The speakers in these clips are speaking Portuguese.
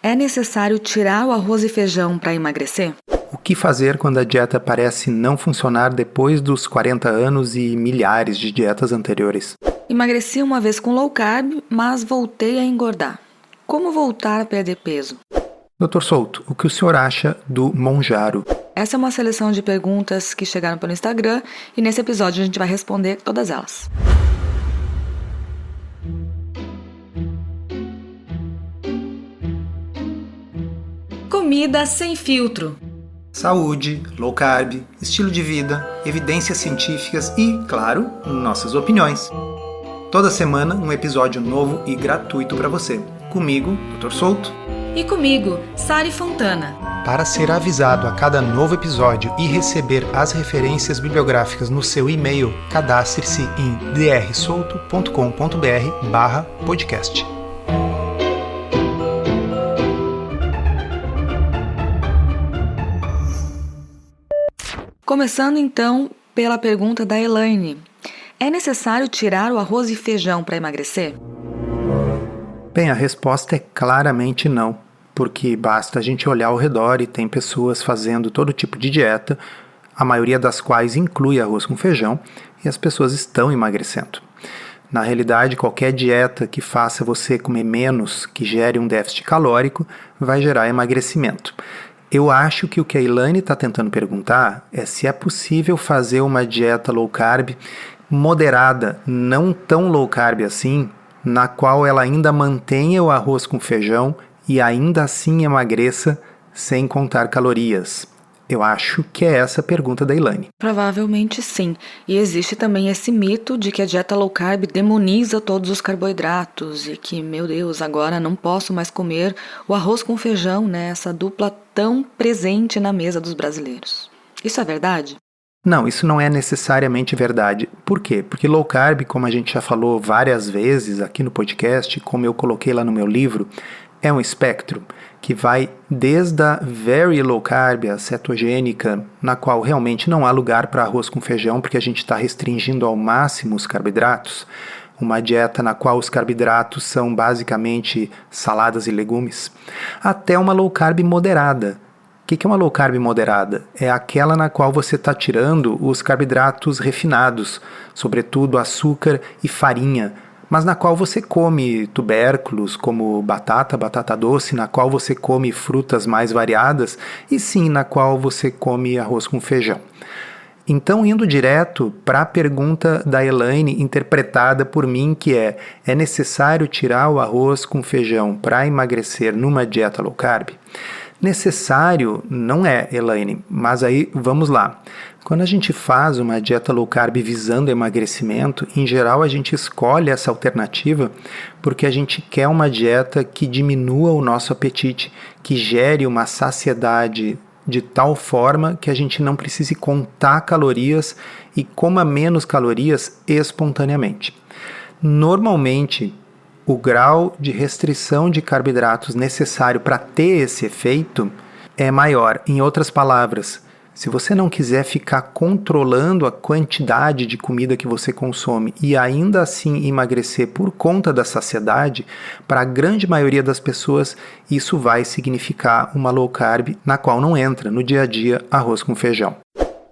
É necessário tirar o arroz e feijão para emagrecer? O que fazer quando a dieta parece não funcionar depois dos 40 anos e milhares de dietas anteriores? Emagreci uma vez com low carb, mas voltei a engordar. Como voltar a perder peso? Dr. Souto, o que o senhor acha do Monjaro? Essa é uma seleção de perguntas que chegaram pelo Instagram e nesse episódio a gente vai responder todas elas. Comida sem filtro. Saúde, low carb, estilo de vida, evidências científicas e, claro, nossas opiniões. Toda semana um episódio novo e gratuito para você. Comigo, Dr. Souto. E comigo, Sari Fontana. Para ser avisado a cada novo episódio e receber as referências bibliográficas no seu e-mail, cadastre-se em drsolto.com.br/podcast. Começando então pela pergunta da Elaine. É necessário tirar o arroz e feijão para emagrecer? Bem, a resposta é claramente não, porque basta a gente olhar ao redor e tem pessoas fazendo todo tipo de dieta, a maioria das quais inclui arroz com feijão, e as pessoas estão emagrecendo. Na realidade, qualquer dieta que faça você comer menos, que gere um déficit calórico, vai gerar emagrecimento. Eu acho que o que a Elaine está tentando perguntar é se é possível fazer uma dieta low carb moderada, não tão low carb assim, na qual ela ainda mantenha o arroz com feijão e ainda assim emagreça sem contar calorias. Eu acho que é essa a pergunta da Elaine. Provavelmente sim. E existe também esse mito de que a dieta low carb demoniza todos os carboidratos e que, meu Deus, agora não posso mais comer o arroz com feijão, né? Essa dupla tão presente na mesa dos brasileiros. Isso é verdade? Não, isso não é necessariamente verdade. Por quê? Porque low carb, como a gente já falou várias vezes aqui no podcast, como eu coloquei lá no meu livro, é um espectro que vai desde a very low carb, a cetogênica, na qual realmente não há lugar para arroz com feijão, porque a gente está restringindo ao máximo os carboidratos, uma dieta na qual os carboidratos são basicamente saladas e legumes, até uma low carb moderada. O que é uma low carb moderada? É aquela na qual você está tirando os carboidratos refinados, sobretudo açúcar e farinha, mas na qual você come tubérculos como batata doce, na qual você come frutas mais variadas e sim na qual você come arroz com feijão. Então, indo direto para a pergunta da Elaine, interpretada por mim, que é necessário tirar o arroz com feijão para emagrecer numa dieta low carb? Necessário não é, Elaine, mas aí vamos lá. Quando a gente faz uma dieta low carb visando emagrecimento, em geral a gente escolhe essa alternativa porque a gente quer uma dieta que diminua o nosso apetite, que gere uma saciedade de tal forma que a gente não precise contar calorias e coma menos calorias espontaneamente. Normalmente, o grau de restrição de carboidratos necessário para ter esse efeito é maior. Em outras palavras, se você não quiser ficar controlando a quantidade de comida que você consome e ainda assim emagrecer por conta da saciedade, para a grande maioria das pessoas isso vai significar uma low carb na qual não entra no dia a dia arroz com feijão.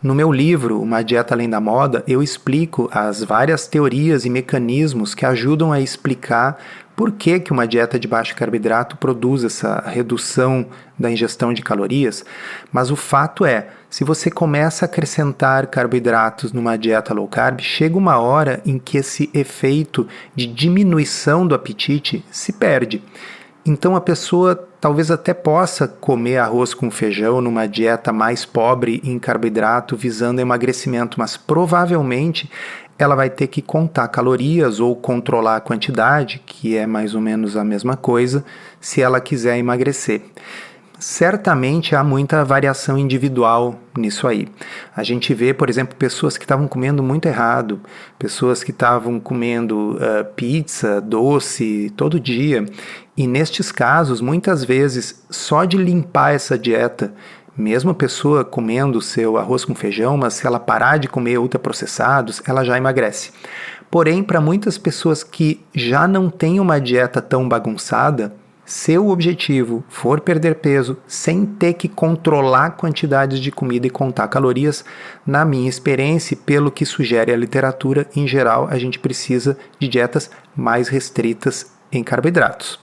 No meu livro, Uma Dieta Além da Moda, eu explico as várias teorias e mecanismos que ajudam a explicar por que uma dieta de baixo carboidrato produz essa redução da ingestão de calorias, mas o fato é, se você começa a acrescentar carboidratos numa dieta low carb, chega uma hora em que esse efeito de diminuição do apetite se perde. Então a pessoa talvez até possa comer arroz com feijão numa dieta mais pobre em carboidrato visando emagrecimento, mas provavelmente ela vai ter que contar calorias ou controlar a quantidade, que é mais ou menos a mesma coisa, se ela quiser emagrecer. Certamente há muita variação individual nisso aí. A gente vê, por exemplo, pessoas que estavam comendo muito errado, pessoas que estavam comendo pizza, doce, todo dia. E nestes casos, muitas vezes, só de limpar essa dieta, mesmo a pessoa comendo o seu arroz com feijão, mas se ela parar de comer ultraprocessados, ela já emagrece. Porém, para muitas pessoas que já não têm uma dieta tão bagunçada, Se o objetivo for perder peso sem ter que controlar quantidades de comida e contar calorias, na minha experiência, e pelo que sugere a literatura, em geral, a gente precisa de dietas mais restritas em carboidratos.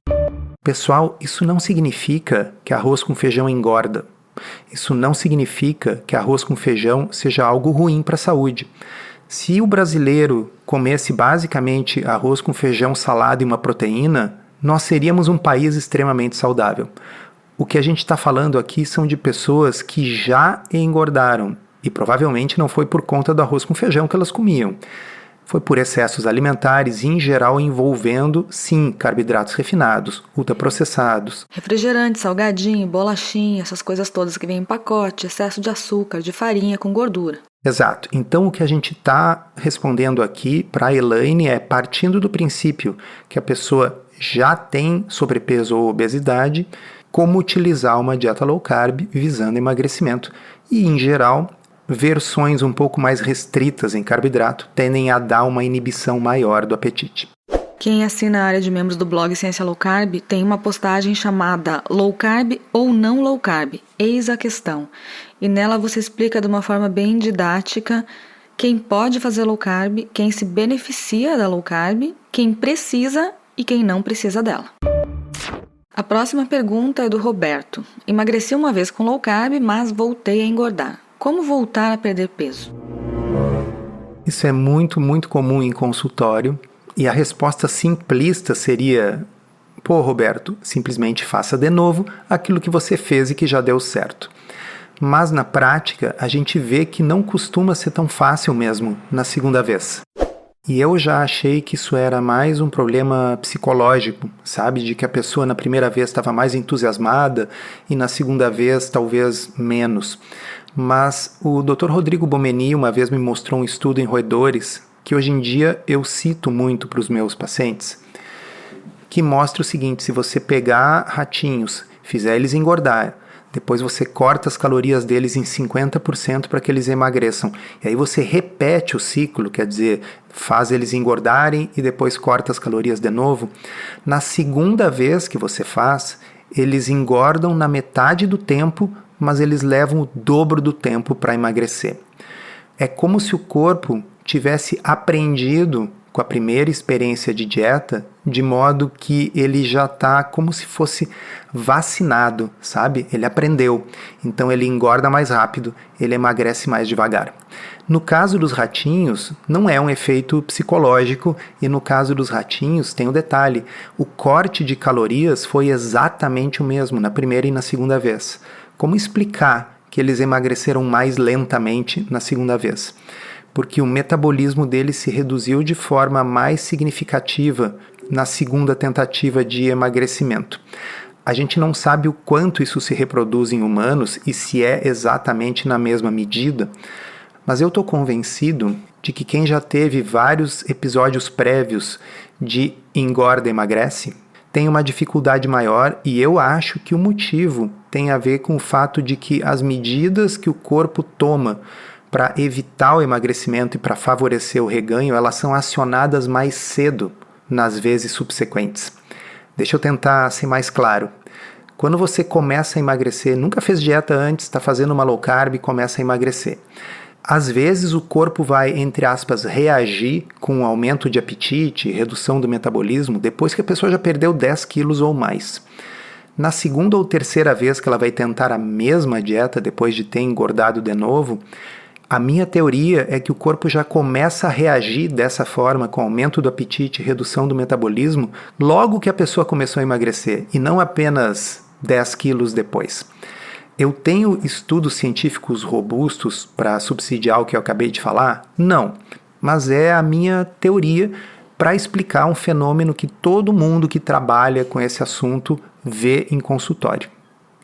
Pessoal, isso não significa que arroz com feijão engorda. Isso não significa que arroz com feijão seja algo ruim para a saúde. Se o brasileiro comesse basicamente arroz com feijão, salada e uma proteína, nós seríamos um país extremamente saudável. O que a gente está falando aqui são de pessoas que já engordaram e provavelmente não foi por conta do arroz com feijão que elas comiam. Foi por excessos alimentares, em geral envolvendo, sim, carboidratos refinados, ultraprocessados. Refrigerante, salgadinho, bolachinha, essas coisas todas que vêm em pacote, excesso de açúcar, de farinha com gordura. Exato. Então, o que a gente está respondendo aqui para a Elaine é partindo do princípio que a pessoa já tem sobrepeso ou obesidade, como utilizar uma dieta low carb visando emagrecimento. E, em geral, versões um pouco mais restritas em carboidrato tendem a dar uma inibição maior do apetite. Quem assina a área de membros do blog Ciência Low Carb tem uma postagem chamada Low Carb ou Não Low Carb, eis a questão. E nela você explica de uma forma bem didática quem pode fazer low carb, quem se beneficia da low carb, quem precisa e quem não precisa dela. A próxima pergunta é do Roberto. Emagreci uma vez com low carb, mas voltei a engordar. Como voltar a perder peso? Isso é muito comum em consultório. E a resposta simplista seria: pô, Roberto, simplesmente faça de novo aquilo que você fez e que já deu certo. Mas na prática, a gente vê que não costuma ser tão fácil mesmo na segunda vez. E eu já achei que isso era mais um problema psicológico, sabe? De que a pessoa na primeira vez estava mais entusiasmada e na segunda vez talvez menos. Mas o Dr. Rodrigo Bomeni uma vez me mostrou um estudo em roedores que hoje em dia eu cito muito para os meus pacientes, que mostra o seguinte: se você pegar ratinhos, fizer eles engordar, depois você corta as calorias deles em 50% para que eles emagreçam, e aí você repete o ciclo, quer dizer, faz eles engordarem e depois corta as calorias de novo, na segunda vez que você faz, eles engordam na metade do tempo, mas eles levam o dobro do tempo para emagrecer. É como se o corpo tivesse aprendido com a primeira experiência de dieta, de modo que ele já está como se fosse vacinado, sabe? Ele aprendeu, então ele engorda mais rápido, ele emagrece mais devagar. No caso dos ratinhos, não é um efeito psicológico, e no caso dos ratinhos tem um detalhe: o corte de calorias foi exatamente o mesmo na primeira e na segunda vez. Como explicar que eles emagreceram mais lentamente na segunda vez? Porque o metabolismo dele se reduziu de forma mais significativa na segunda tentativa de emagrecimento. A gente não sabe o quanto isso se reproduz em humanos e se é exatamente na mesma medida, mas eu estou convencido de que quem já teve vários episódios prévios de engorda e emagrece tem uma dificuldade maior, e eu acho que o motivo tem a ver com o fato de que as medidas que o corpo toma para evitar o emagrecimento e para favorecer o reganho, elas são acionadas mais cedo nas vezes subsequentes. Deixa eu tentar ser mais claro. Quando você começa a emagrecer, nunca fez dieta antes, está fazendo uma low carb e começa a emagrecer. Às vezes o corpo vai, entre aspas, reagir com um aumento de apetite, redução do metabolismo, depois que a pessoa já perdeu 10 quilos ou mais. Na segunda ou terceira vez que ela vai tentar a mesma dieta, depois de ter engordado de novo, a minha teoria é que o corpo já começa a reagir dessa forma, com aumento do apetite e redução do metabolismo, logo que a pessoa começou a emagrecer, e não apenas 10 quilos depois. Eu tenho estudos científicos robustos para subsidiar o que eu acabei de falar? Não, mas é a minha teoria para explicar um fenômeno que todo mundo que trabalha com esse assunto vê em consultório.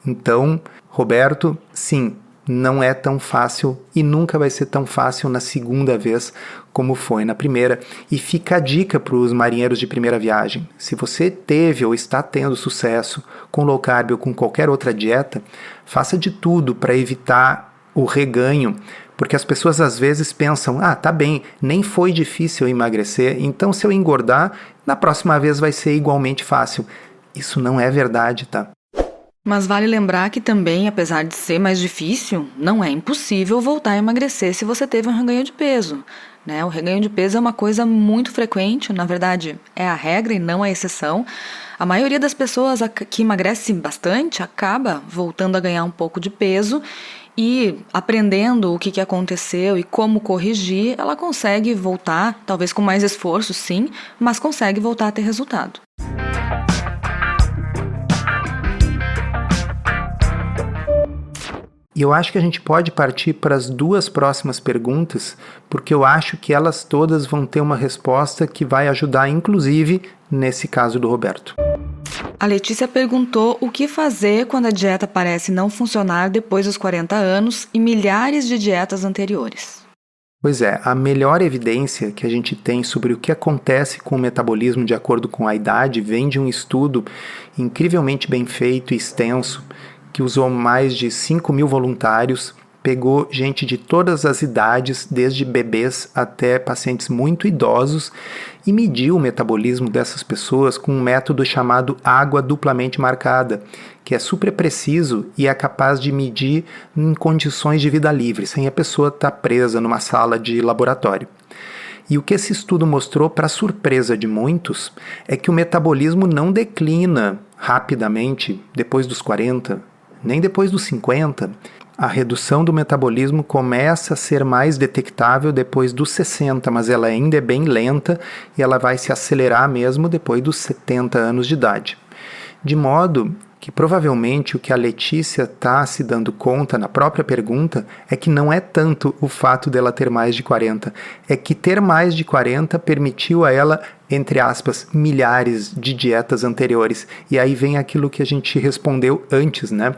Então, Roberto, sim, não é tão fácil e nunca vai ser tão fácil na segunda vez como foi na primeira. E fica a dica para os marinheiros de primeira viagem: se você teve ou está tendo sucesso com low carb ou com qualquer outra dieta, faça de tudo para evitar o reganho, porque as pessoas às vezes pensam: tá bem, nem foi difícil emagrecer, então se eu engordar, na próxima vez vai ser igualmente fácil. Isso não é verdade, tá? Mas vale lembrar que também, apesar de ser mais difícil, não é impossível voltar a emagrecer se você teve um reganho de peso, né? O reganho de peso é uma coisa muito frequente, na verdade é a regra e não a exceção. A maioria das pessoas que emagrece bastante acaba voltando a ganhar um pouco de peso e aprendendo o que aconteceu e como corrigir, ela consegue voltar, talvez com mais esforço sim, mas consegue voltar a ter resultado. E eu acho que a gente pode partir para as duas próximas perguntas, porque eu acho que elas todas vão ter uma resposta que vai ajudar, inclusive, nesse caso do Roberto. A Letícia perguntou o que fazer quando a dieta parece não funcionar depois dos 40 anos e milhares de dietas anteriores. Pois é, a melhor evidência que a gente tem sobre o que acontece com o metabolismo de acordo com a idade vem de um estudo incrivelmente bem feito e extenso, que usou mais de 5.000 voluntários, pegou gente de todas as idades, desde bebês até pacientes muito idosos, e mediu o metabolismo dessas pessoas com um método chamado água duplamente marcada, que é super preciso e é capaz de medir em condições de vida livre, sem a pessoa estar presa numa sala de laboratório. E o que esse estudo mostrou, para surpresa de muitos, é que o metabolismo não declina rapidamente depois dos 40, nem depois dos 50. A redução do metabolismo começa a ser mais detectável depois dos 60, mas ela ainda é bem lenta e ela vai se acelerar mesmo depois dos 70 anos de idade. De modo que provavelmente o que a Letícia está se dando conta na própria pergunta é que não é tanto o fato dela ter mais de 40, é que ter mais de 40 permitiu a ela, entre aspas, milhares de dietas anteriores. E aí vem aquilo que a gente respondeu antes, né?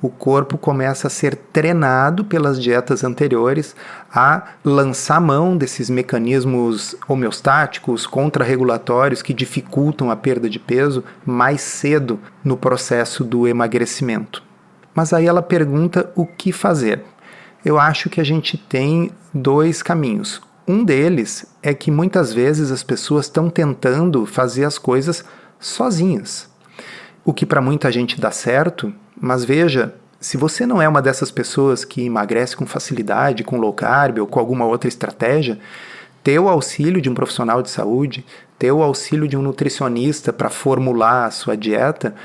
O corpo começa a ser treinado pelas dietas anteriores a lançar mão desses mecanismos homeostáticos, contrarregulatórios que dificultam a perda de peso mais cedo no processo do emagrecimento. Mas aí ela pergunta o que fazer. Eu acho que a gente tem dois caminhos. Um deles é que muitas vezes as pessoas estão tentando fazer as coisas sozinhas, o que para muita gente dá certo, mas veja, se você não é uma dessas pessoas que emagrece com facilidade, com low carb ou com alguma outra estratégia, ter o auxílio de um profissional de saúde, ter o auxílio de um nutricionista para formular a sua dieta,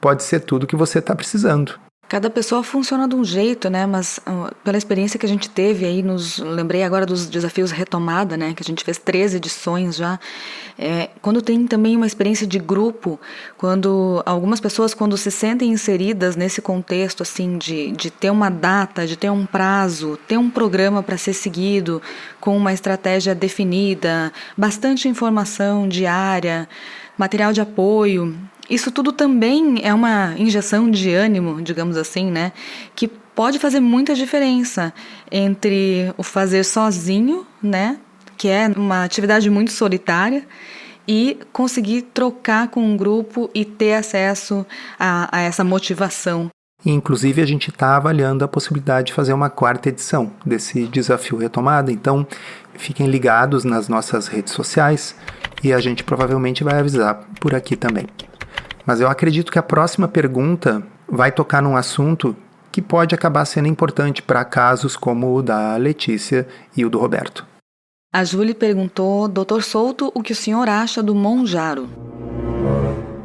pode ser tudo que você está precisando. Cada pessoa funciona de um jeito, né? Mas pela experiência que a gente teve aí, lembrei agora dos desafios retomada, né? Que a gente fez 13 edições já. Quando tem também uma experiência de grupo, quando algumas pessoas, quando se sentem inseridas nesse contexto, assim, de ter uma data, de ter um prazo, ter um programa para ser seguido, com uma estratégia definida, bastante informação diária, material de apoio. Isso tudo também é uma injeção de ânimo, digamos assim, né? Que pode fazer muita diferença entre o fazer sozinho, né? Que é uma atividade muito solitária, e conseguir trocar com um grupo e ter acesso a essa motivação. Inclusive, a gente está avaliando a possibilidade de fazer uma 4ª edição desse desafio retomada. Então, fiquem ligados nas nossas redes sociais e a gente provavelmente vai avisar por aqui também. Mas eu acredito que a próxima pergunta vai tocar num assunto que pode acabar sendo importante para casos como o da Letícia e o do Roberto. A Júlia perguntou, Dr. Souto, o que o senhor acha do Mounjaro?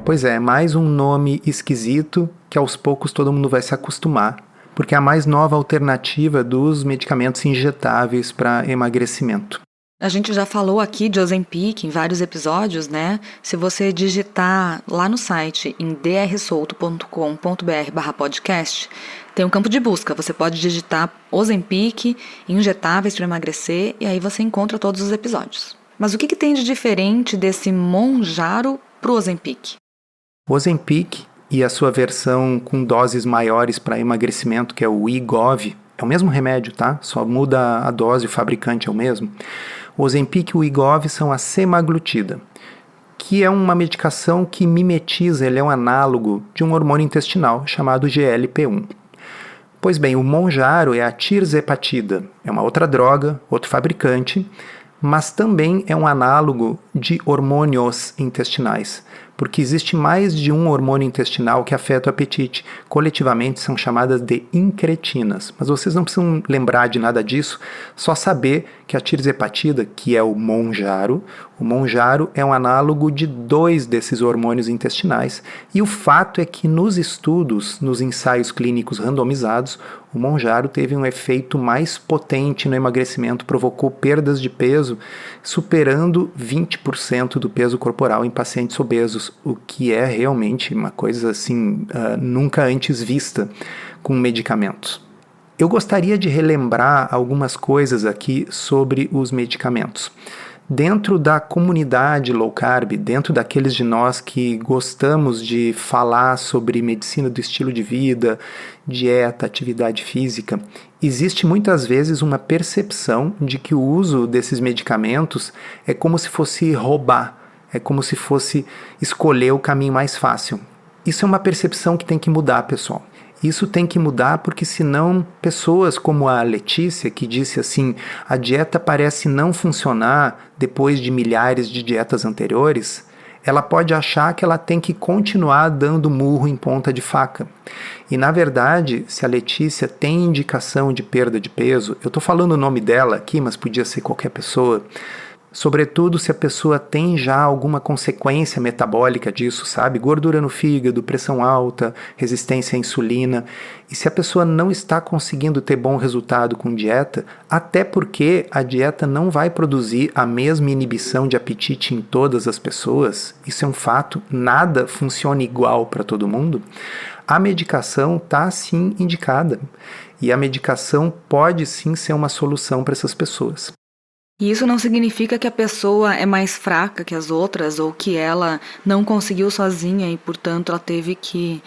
Pois é, mais um nome esquisito que aos poucos todo mundo vai se acostumar, porque é a mais nova alternativa dos medicamentos injetáveis para emagrecimento. A gente já falou aqui de Ozempic em vários episódios, né? Se você digitar lá no site em drsolto.com.br/podcast, tem um campo de busca. Você pode digitar Ozempic, injetáveis para emagrecer, e aí você encontra todos os episódios. Mas o que tem de diferente desse Mounjaro pro Ozempic? O Ozempic e a sua versão com doses maiores para emagrecimento, que é o Wegovy, é o mesmo remédio, tá? Só muda a dose, o fabricante é o mesmo. O Ozempic e o Wegovy são a semaglutida, que é uma medicação que mimetiza, ele é um análogo de um hormônio intestinal chamado GLP-1. Pois bem, o Mounjaro é a tirzepatida, é uma outra droga, outro fabricante, mas também é um análogo de hormônios intestinais. porque existe mais de um hormônio intestinal que afeta o apetite. Coletivamente são chamadas de incretinas. Mas vocês não precisam lembrar de nada disso, só saber que a tirzepatida, que é o Mounjaro é um análogo de 2 desses hormônios intestinais. E o fato é que nos estudos, nos ensaios clínicos randomizados, o Mounjaro teve um efeito mais potente no emagrecimento, provocou perdas de peso superando 20% do peso corporal em pacientes obesos, o que é realmente uma coisa assim, nunca antes vista com medicamentos. Eu gostaria de relembrar algumas coisas aqui sobre os medicamentos. Dentro da comunidade low carb, dentro daqueles de nós que gostamos de falar sobre medicina do estilo de vida, dieta, atividade física, existe muitas vezes uma percepção de que o uso desses medicamentos é como se fosse roubar, é como se fosse escolher o caminho mais fácil. Isso é uma percepção que tem que mudar, pessoal. Isso tem que mudar porque senão pessoas como a Letícia, que disse assim, a dieta parece não funcionar depois de milhares de dietas anteriores, ela pode achar que ela tem que continuar dando murro em ponta de faca. E na verdade, se a Letícia tem indicação de perda de peso, eu estou falando o nome dela aqui, mas podia ser qualquer pessoa, sobretudo se a pessoa tem já alguma consequência metabólica disso, sabe? Gordura no fígado, pressão alta, resistência à insulina. E se a pessoa não está conseguindo ter bom resultado com dieta, até porque a dieta não vai produzir a mesma inibição de apetite em todas as pessoas, isso é um fato, nada funciona igual para todo mundo, a medicação está sim indicada. E a medicação pode sim ser uma solução para essas pessoas. E isso não significa que a pessoa é mais fraca que as outras ou que ela não conseguiu sozinha e, portanto, ela teve que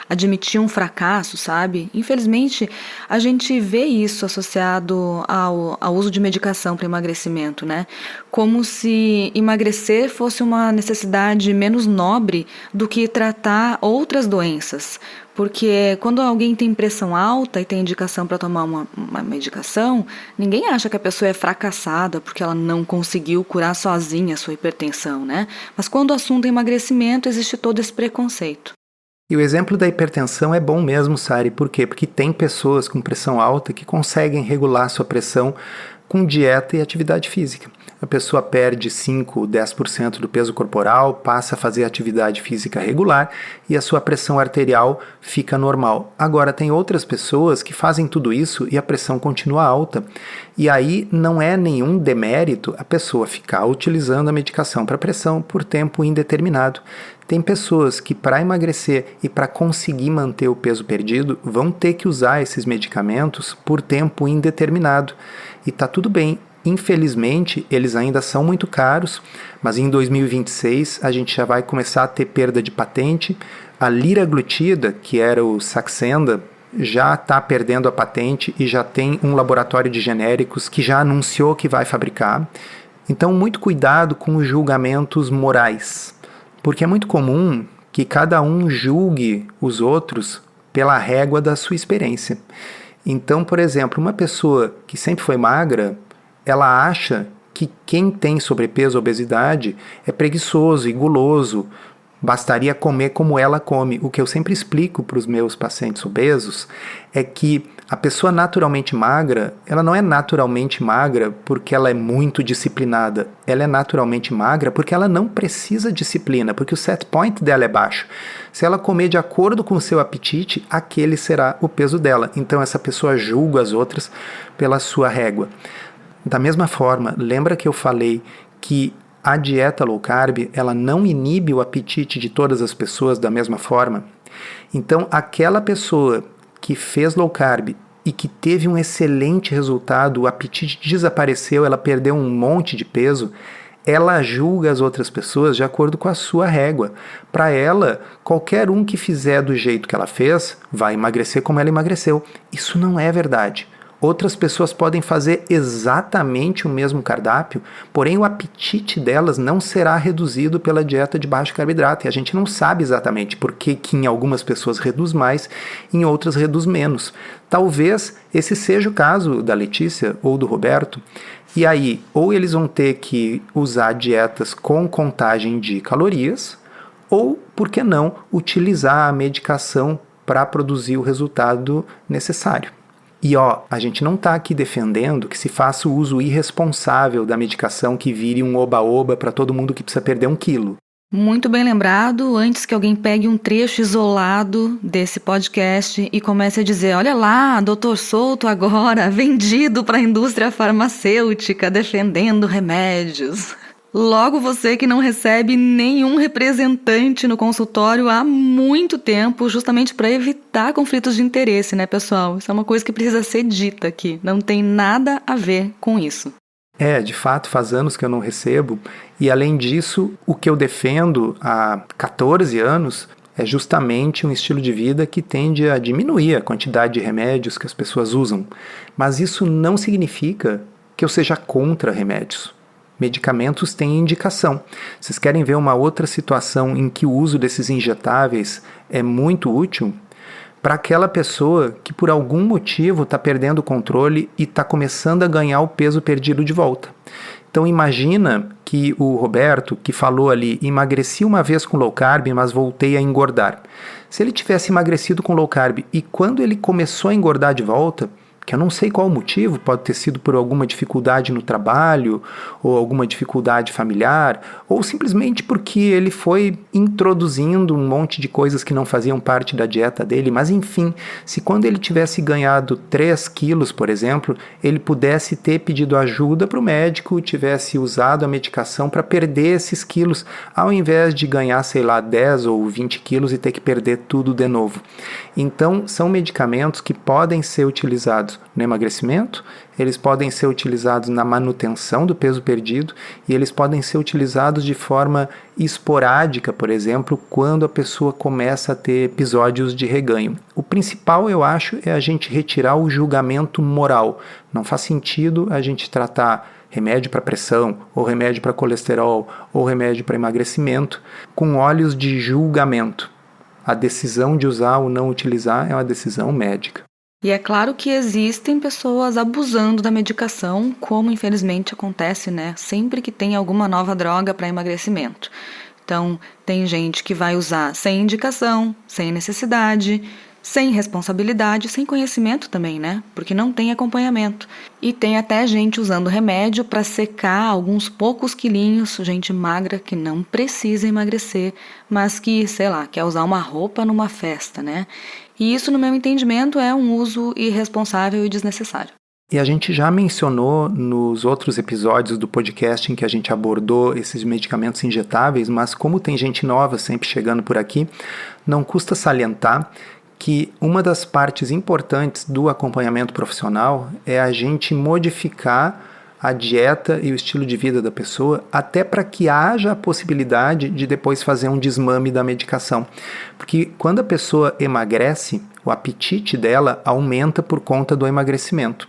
admitir um fracasso, sabe? Infelizmente, a gente vê isso associado ao uso de medicação para emagrecimento, né? Como se emagrecer fosse uma necessidade menos nobre do que tratar outras doenças. Porque quando alguém tem pressão alta e tem indicação para tomar uma medicação, ninguém acha que a pessoa é fracassada porque ela não conseguiu curar sozinha a sua hipertensão, né? Mas quando o assunto é emagrecimento, existe todo esse preconceito. E o exemplo da hipertensão é bom mesmo, Sari. Por quê? Porque tem pessoas com pressão alta que conseguem regular sua pressão com dieta e atividade física. A pessoa perde 5, 10% do peso corporal, passa a fazer atividade física regular e a sua pressão arterial fica normal. Agora, tem outras pessoas que fazem tudo isso e a pressão continua alta. E aí não é nenhum demérito a pessoa ficar utilizando a medicação para pressão por tempo indeterminado. Tem pessoas que para emagrecer e para conseguir manter o peso perdido vão ter que usar esses medicamentos por tempo indeterminado. E tá tudo bem. Infelizmente, eles ainda são muito caros, mas em 2026 a gente já vai começar a ter perda de patente. A liraglutida, que era o Saxenda, já está perdendo a patente e já tem um laboratório de genéricos que já anunciou que vai fabricar. Então, muito cuidado com os julgamentos morais, porque é muito comum que cada um julgue os outros pela régua da sua experiência. Então, por exemplo, uma pessoa que sempre foi magra, ela acha que quem tem sobrepeso ou obesidade é preguiçoso e guloso, bastaria comer como ela come. O que eu sempre explico para os meus pacientes obesos é que a pessoa naturalmente magra, ela não é naturalmente magra porque ela é muito disciplinada. Ela é naturalmente magra porque ela não precisa de disciplina, porque o set point dela é baixo. Se ela comer de acordo com o seu apetite, aquele será o peso dela. Então essa pessoa julga as outras pela sua régua. Da mesma forma, lembra que eu falei que a dieta low carb, ela não inibe o apetite de todas as pessoas da mesma forma? Então, aquela pessoa que fez low carb e que teve um excelente resultado, o apetite desapareceu, ela perdeu um monte de peso, ela julga as outras pessoas de acordo com a sua régua. Para ela, qualquer um que fizer do jeito que ela fez, vai emagrecer como ela emagreceu. Isso não é verdade. Outras pessoas podem fazer exatamente o mesmo cardápio, porém o apetite delas não será reduzido pela dieta de baixo carboidrato. E a gente não sabe exatamente por que em algumas pessoas reduz mais, em outras reduz menos. Talvez esse seja o caso da Letícia ou do Roberto. E aí, ou eles vão ter que usar dietas com contagem de calorias, ou, por que não, utilizar a medicação para produzir o resultado necessário. E a gente não está aqui defendendo que se faça o uso irresponsável da medicação que vire um oba-oba para todo mundo que precisa perder 1 quilo. Muito bem lembrado, antes que alguém pegue um trecho isolado desse podcast e comece a dizer, olha lá, Dr. Souto agora, vendido para a indústria farmacêutica, defendendo remédios. Logo você que não recebe nenhum representante no consultório há muito tempo, justamente para evitar conflitos de interesse, né, pessoal? Isso é uma coisa que precisa ser dita aqui, não tem nada a ver com isso. De fato, faz anos que eu não recebo, e além disso, o que eu defendo há 14 anos é justamente um estilo de vida que tende a diminuir a quantidade de remédios que as pessoas usam. Mas isso não significa que eu seja contra remédios. Medicamentos têm indicação. Vocês querem ver uma outra situação em que o uso desses injetáveis é muito útil? Para aquela pessoa que por algum motivo está perdendo o controle e está começando a ganhar o peso perdido de volta. Então imagina que o Roberto, que falou ali, emagreci uma vez com low carb, mas voltei a engordar. Se ele tivesse emagrecido com low carb e quando ele começou a engordar de volta, que eu não sei qual o motivo, pode ter sido por alguma dificuldade no trabalho, ou alguma dificuldade familiar, ou simplesmente porque ele foi introduzindo um monte de coisas que não faziam parte da dieta dele, mas enfim, se quando ele tivesse ganhado 3 quilos, por exemplo, ele pudesse ter pedido ajuda para o médico, tivesse usado a medicação para perder esses quilos, ao invés de ganhar, 10 ou 20 quilos e ter que perder tudo de novo. Então, são medicamentos que podem ser utilizados no emagrecimento, eles podem ser utilizados na manutenção do peso perdido e eles podem ser utilizados de forma esporádica, por exemplo, quando a pessoa começa a ter episódios de reganho. O principal, eu acho, é a gente retirar o julgamento moral. Não faz sentido a gente tratar remédio para pressão, ou remédio para colesterol, ou remédio para emagrecimento com olhos de julgamento. A decisão de usar ou não utilizar é uma decisão médica. E é claro que existem pessoas abusando da medicação, como infelizmente acontece, né? Sempre que tem alguma nova droga para emagrecimento. Então, tem gente que vai usar sem indicação, sem necessidade, sem responsabilidade, sem conhecimento também, né? Porque não tem acompanhamento. E tem até gente usando remédio para secar alguns poucos quilinhos, gente magra que não precisa emagrecer, mas que, quer usar uma roupa numa festa, né? E isso, no meu entendimento, é um uso irresponsável e desnecessário. E a gente já mencionou nos outros episódios do podcast em que a gente abordou esses medicamentos injetáveis, mas como tem gente nova sempre chegando por aqui, não custa salientar que uma das partes importantes do acompanhamento profissional é a gente modificar a dieta e o estilo de vida da pessoa, até para que haja a possibilidade de depois fazer um desmame da medicação. Porque quando a pessoa emagrece, o apetite dela aumenta por conta do emagrecimento.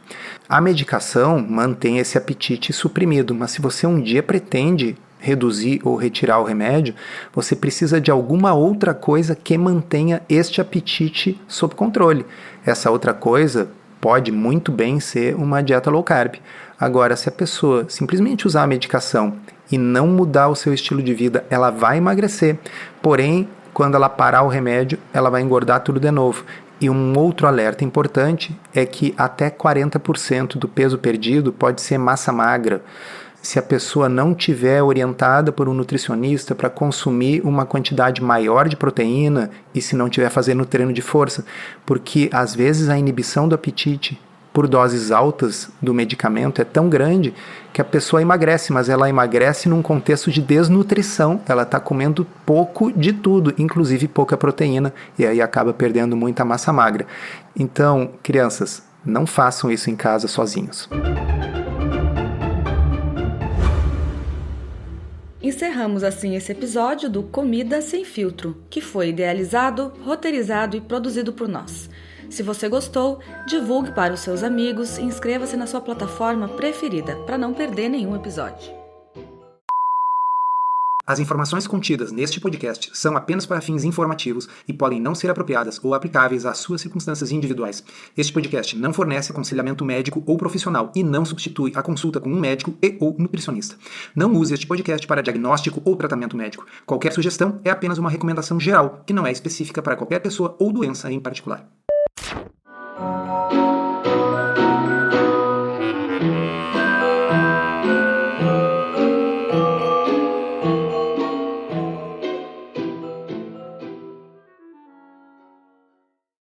A medicação mantém esse apetite suprimido, mas se você um dia pretende reduzir ou retirar o remédio, você precisa de alguma outra coisa que mantenha este apetite sob controle. Essa outra coisa pode muito bem ser uma dieta low carb. Agora, se a pessoa simplesmente usar a medicação e não mudar o seu estilo de vida, ela vai emagrecer. Porém, quando ela parar o remédio, ela vai engordar tudo de novo. E um outro alerta importante é que até 40% do peso perdido pode ser massa magra. Se a pessoa não tiver orientada por um nutricionista para consumir uma quantidade maior de proteína e se não estiver fazendo treino de força, porque às vezes a inibição do apetite por doses altas do medicamento é tão grande que a pessoa emagrece, mas ela emagrece num contexto de desnutrição, ela está comendo pouco de tudo, inclusive pouca proteína, e aí acaba perdendo muita massa magra. Então, crianças, não façam isso em casa sozinhos. Encerramos assim esse episódio do Comida Sem Filtro, que foi idealizado, roteirizado e produzido por nós. Se você gostou, divulgue para os seus amigos e inscreva-se na sua plataforma preferida para não perder nenhum episódio. As informações contidas neste podcast são apenas para fins informativos e podem não ser apropriadas ou aplicáveis às suas circunstâncias individuais. Este podcast não fornece aconselhamento médico ou profissional e não substitui a consulta com um médico ou nutricionista. Não use este podcast para diagnóstico ou tratamento médico. Qualquer sugestão é apenas uma recomendação geral, que não é específica para qualquer pessoa ou doença em particular.